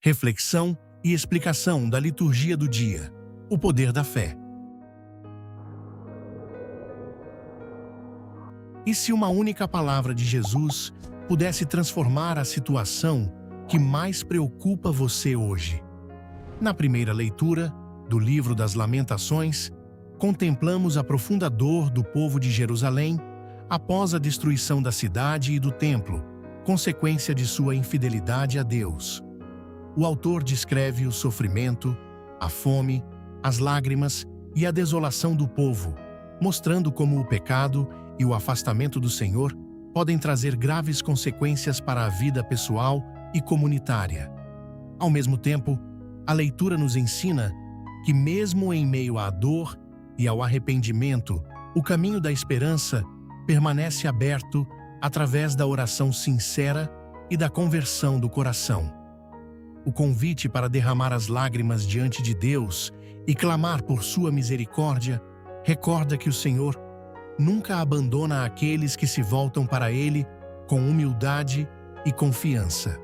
reflexão e explicação da liturgia do dia, o poder da fé. E se uma única palavra de Jesus pudesse transformar a situação que mais preocupa você hoje? Na primeira leitura do livro das Lamentações, contemplamos a profunda dor do povo de Jerusalém após a destruição da cidade e do templo, consequência de sua infidelidade a Deus. O autor descreve o sofrimento, a fome, as lágrimas e a desolação do povo, mostrando como o pecado e o afastamento do Senhor podem trazer graves consequências para a vida pessoal e comunitária. Ao mesmo tempo, a leitura nos ensina que, mesmo em meio à dor e ao arrependimento, o caminho da esperança permanece aberto através da oração sincera e da conversão do coração. O convite para derramar as lágrimas diante de Deus e clamar por sua misericórdia recorda que o Senhor nunca abandona aqueles que se voltam para Ele com humildade e confiança.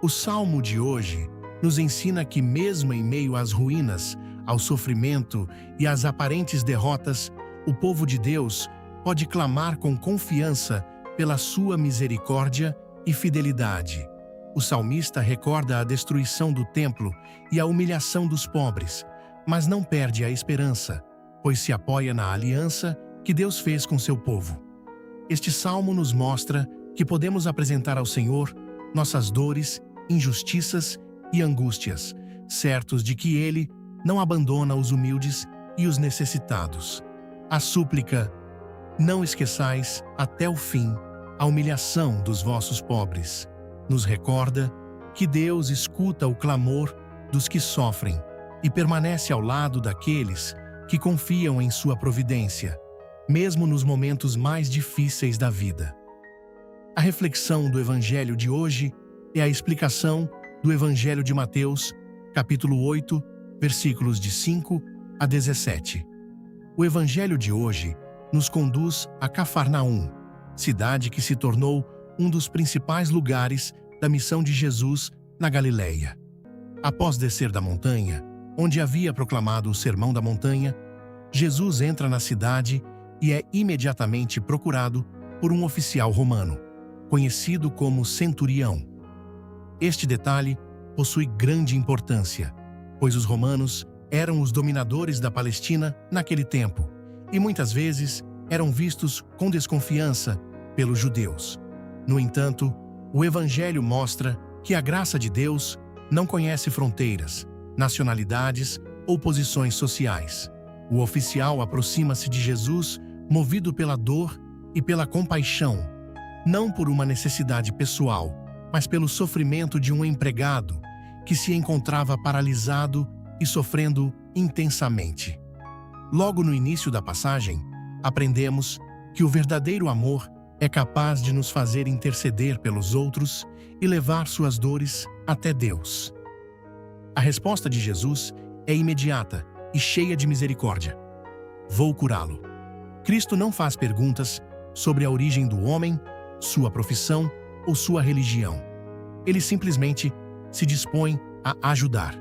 O Salmo de hoje nos ensina que, mesmo em meio às ruínas, ao sofrimento e às aparentes derrotas, o povo de Deus pode clamar com confiança pela sua misericórdia e fidelidade. O salmista recorda a destruição do templo e a humilhação dos pobres, mas não perde a esperança, pois se apoia na aliança que Deus fez com seu povo. Este salmo nos mostra que podemos apresentar ao Senhor nossas dores, injustiças e angústias, certos de que Ele não abandona os humildes e os necessitados. A súplica: não esqueçais até o fim a humilhação dos vossos pobres, nos recorda que Deus escuta o clamor dos que sofrem e permanece ao lado daqueles que confiam em sua providência, mesmo nos momentos mais difíceis da vida. A reflexão do Evangelho de hoje é a explicação do Evangelho de Mateus, capítulo 8, versículos de 5 a 17. O Evangelho de hoje nos conduz a Cafarnaum, cidade que se tornou um dos principais lugares da missão de Jesus na Galileia. Após descer da montanha, onde havia proclamado o Sermão da Montanha, Jesus entra na cidade e é imediatamente procurado por um oficial romano, conhecido como centurião. Este detalhe possui grande importância, pois os romanos eram os dominadores da Palestina naquele tempo e muitas vezes eram vistos com desconfiança pelos judeus. No entanto, o Evangelho mostra que a graça de Deus não conhece fronteiras, nacionalidades ou posições sociais. O oficial aproxima-se de Jesus movido pela dor e pela compaixão, não por uma necessidade pessoal, mas pelo sofrimento de um empregado que se encontrava paralisado e sofrendo intensamente. Logo no início da passagem, aprendemos que o verdadeiro amor é capaz de nos fazer interceder pelos outros e levar suas dores até Deus. A resposta de Jesus é imediata e cheia de misericórdia: vou curá-lo. Cristo não faz perguntas sobre a origem do homem, sua profissão ou sua religião. Ele simplesmente se dispõe a ajudar.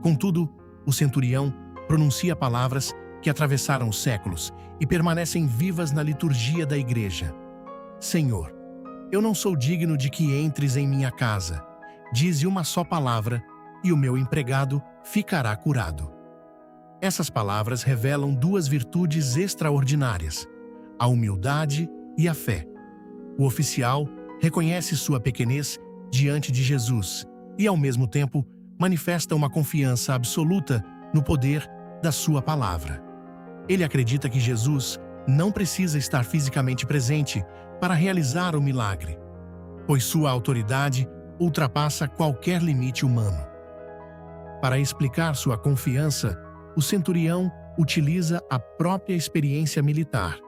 Contudo, o centurião pronuncia palavras que atravessaram os séculos e permanecem vivas na liturgia da Igreja. Senhor, eu não sou digno de que entres em minha casa. Dize uma só palavra e o meu empregado ficará curado. Essas palavras revelam duas virtudes extraordinárias: a humildade e a fé. O oficial reconhece sua pequenez diante de Jesus e, ao mesmo tempo, manifesta uma confiança absoluta no poder da sua palavra. Ele acredita que Jesus não precisa estar fisicamente presente para realizar o milagre, pois sua autoridade ultrapassa qualquer limite humano. Para explicar sua confiança, o centurião utiliza a própria experiência militar.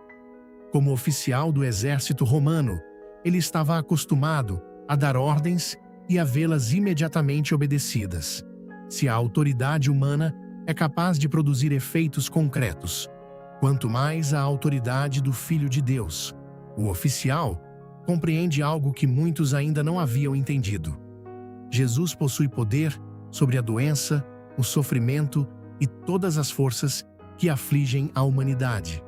Como oficial do exército romano, ele estava acostumado a dar ordens e a vê-las imediatamente obedecidas. Se a autoridade humana é capaz de produzir efeitos concretos, quanto mais a autoridade do Filho de Deus. O oficial compreende algo que muitos ainda não haviam entendido. Jesus possui poder sobre a doença, o sofrimento e todas as forças que afligem a humanidade.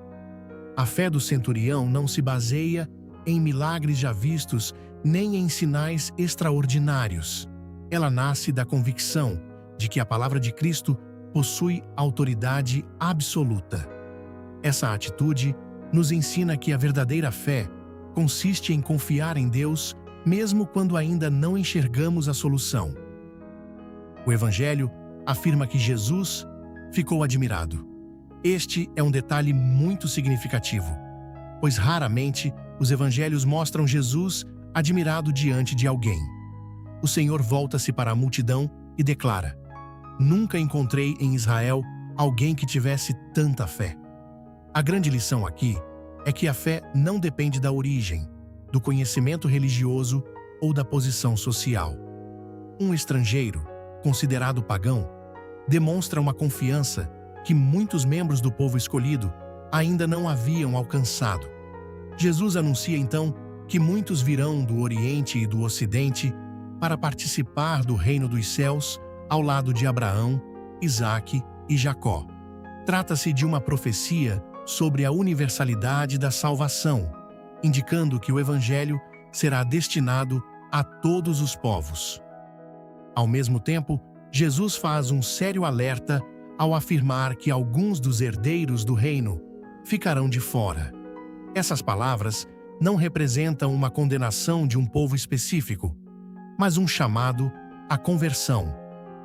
A fé do centurião não se baseia em milagres já vistos nem em sinais extraordinários. Ela nasce da convicção de que a palavra de Cristo possui autoridade absoluta. Essa atitude nos ensina que a verdadeira fé consiste em confiar em Deus mesmo quando ainda não enxergamos a solução. O Evangelho afirma que Jesus ficou admirado. Este é um detalhe muito significativo, pois raramente os evangelhos mostram Jesus admirado diante de alguém. O Senhor volta-se para a multidão e declara: "Nunca encontrei em Israel alguém que tivesse tanta fé." A grande lição aqui é que a fé não depende da origem, do conhecimento religioso ou da posição social. Um estrangeiro, considerado pagão, demonstra uma confiança que muitos membros do povo escolhido ainda não haviam alcançado. Jesus anuncia então que muitos virão do Oriente e do Ocidente para participar do reino dos céus ao lado de Abraão, Isaque e Jacó. Trata-se de uma profecia sobre a universalidade da salvação, indicando que o Evangelho será destinado a todos os povos. Ao mesmo tempo, Jesus faz um sério alerta ao afirmar que alguns dos herdeiros do reino ficarão de fora. Essas palavras não representam uma condenação de um povo específico, mas um chamado à conversão.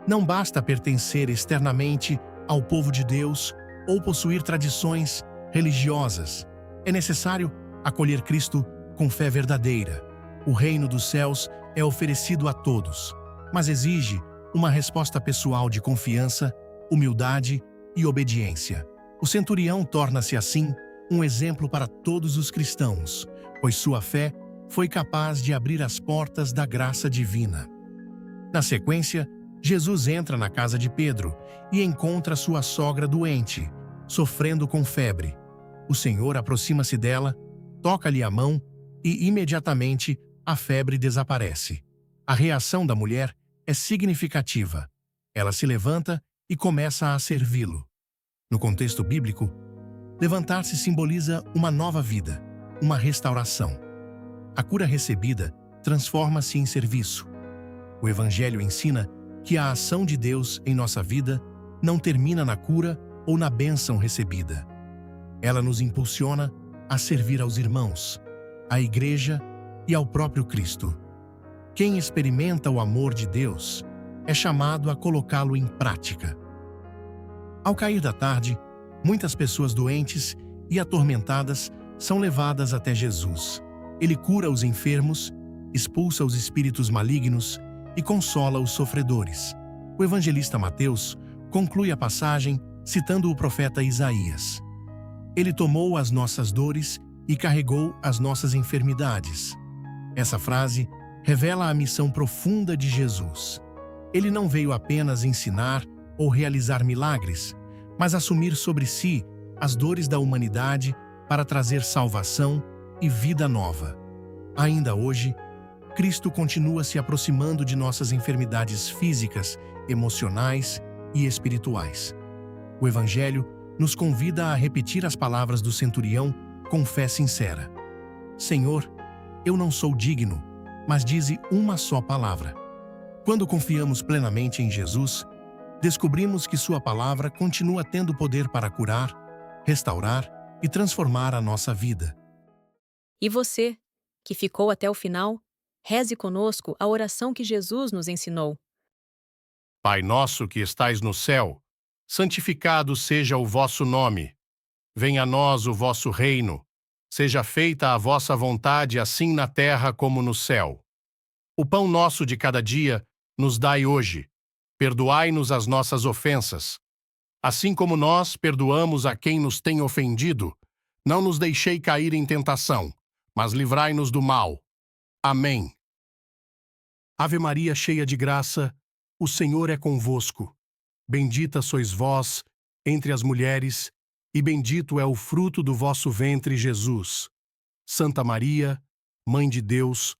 Não basta pertencer externamente ao povo de Deus ou possuir tradições religiosas. É necessário acolher Cristo com fé verdadeira. O reino dos céus é oferecido a todos, mas exige uma resposta pessoal de confiança, humildade e obediência. O centurião torna-se, assim, um exemplo para todos os cristãos, pois sua fé foi capaz de abrir as portas da graça divina. Na sequência, Jesus entra na casa de Pedro e encontra sua sogra doente, sofrendo com febre. O Senhor aproxima-se dela, toca-lhe a mão e, imediatamente, a febre desaparece. A reação da mulher é significativa. Ela se levanta e começa a servi-lo. No contexto bíblico, levantar-se simboliza uma nova vida, uma restauração. A cura recebida transforma-se em serviço. O Evangelho ensina que a ação de Deus em nossa vida não termina na cura ou na bênção recebida. Ela nos impulsiona a servir aos irmãos, à Igreja e ao próprio Cristo. Quem experimenta o amor de Deus é chamado a colocá-lo em prática. Ao cair da tarde, muitas pessoas doentes e atormentadas são levadas até Jesus. Ele cura os enfermos, expulsa os espíritos malignos e consola os sofredores. O evangelista Mateus conclui a passagem citando o profeta Isaías. Ele tomou as nossas dores e carregou as nossas enfermidades. Essa frase revela a missão profunda de Jesus. Ele não veio apenas ensinar ou realizar milagres, mas assumir sobre si as dores da humanidade para trazer salvação e vida nova. Ainda hoje, Cristo continua se aproximando de nossas enfermidades físicas, emocionais e espirituais. O Evangelho nos convida a repetir as palavras do centurião com fé sincera. Senhor, eu não sou digno, mas dize uma só palavra. Quando confiamos plenamente em Jesus, descobrimos que sua palavra continua tendo poder para curar, restaurar e transformar a nossa vida. E você, que ficou até o final, reze conosco a oração que Jesus nos ensinou. Pai nosso que estais no céu, santificado seja o vosso nome. Venha a nós o vosso reino. Seja feita a vossa vontade, assim na terra como no céu. O pão nosso de cada dia nos dai hoje. Perdoai-nos as nossas ofensas, assim como nós perdoamos a quem nos tem ofendido. Não nos deixei cair em tentação, mas livrai-nos do mal. Amém. Ave Maria, cheia de graça, o Senhor é convosco. Bendita sois vós entre as mulheres, e bendito é o fruto do vosso ventre, Jesus. Santa Maria, Mãe de Deus,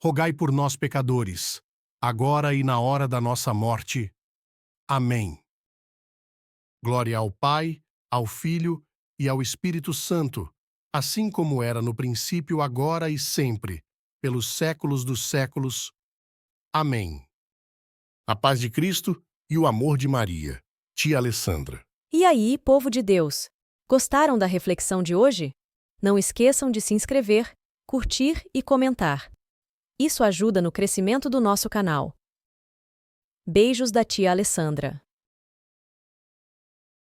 rogai por nós, pecadores, agora e na hora da nossa morte. Amém. Glória ao Pai, ao Filho e ao Espírito Santo, assim como era no princípio, agora e sempre, pelos séculos dos séculos. Amém. A paz de Cristo e o amor de Maria. Tia Alessandra. E aí, povo de Deus? Gostaram da reflexão de hoje? Não esqueçam de se inscrever, curtir e comentar. Isso ajuda no crescimento do nosso canal. Beijos da tia Alessandra.